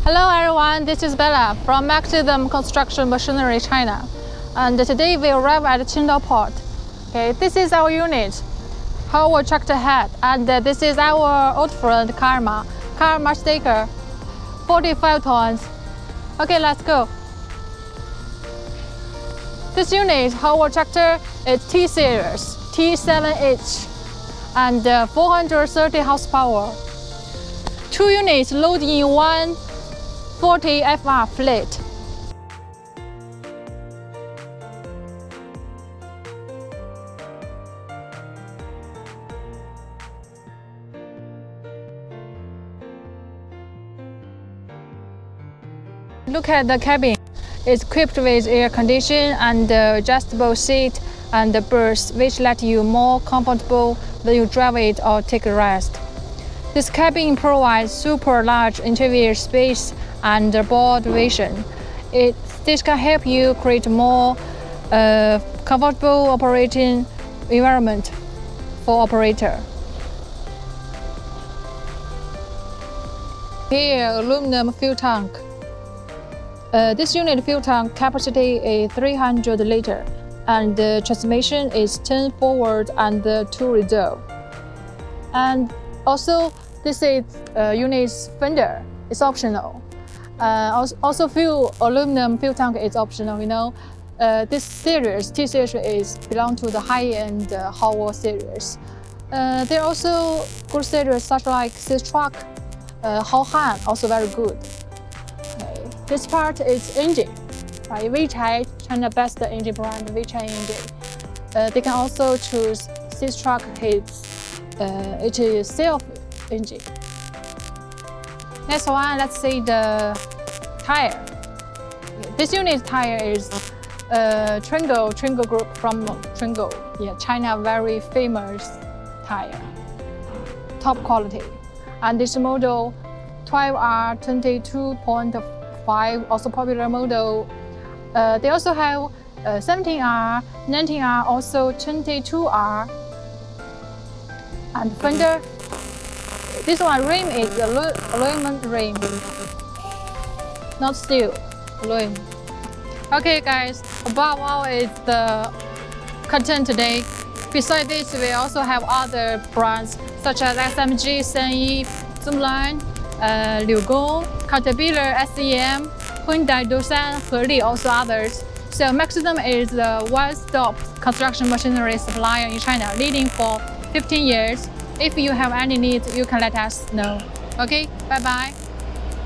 Hello everyone, this is Bella from Maxizm Construction Machinery China. And today we arrive at Qingdao Port. Okay, this is our unit, HOWO Tractor Head, and this is our old friend Kalmar sticker, 45 tons. Okay, let's go. This unit, HOWO Tractor, is T-Series, T37H, and 430 horsepower. 2 units load in one 40 FR fleet. Look at the cabin. It's equipped with air conditioning and adjustable seat and the berth, which let you more comfortable when you drive it or take a rest. This cabin provides super large interior space and broad vision. This can help you create more comfortable operating environment for operator. Here, aluminum fuel tank. This unit fuel tank capacity is 300 liter, and the transmission is 10 forward and 2 reserve. And also, this is unit's fender. It's optional. Also, aluminum fuel tank is optional. You know, this series T-Series belong to the high-end HOWO series. There are also good series such like Sitrak, Haohan, also very good. Okay. This part is engine. Right? Weichai, China's best engine brand, Weichai engine. They can also choose Sitrak Heads. It is self engine. Next one, let's see the tire. This unit tire is Qingdao group from Qingdao. Yeah, China very famous tire, top quality. And this model 12R 22.5, also popular model. They also have 17R, 19R, also 22R. And fender. This one rim is aluminum rim, not steel, aluminum. Okay guys, above all is the content today. Besides this, we also have other brands such as SMG, Senyi, Zoomline, Liugong, Caterpillar, SEM, Hyundai, Doosan, Heli, also others. So Maxizm is the one-stop construction machinery supplier in China, leading for 15 years. If you have any needs, you can let us know. Okay, bye-bye.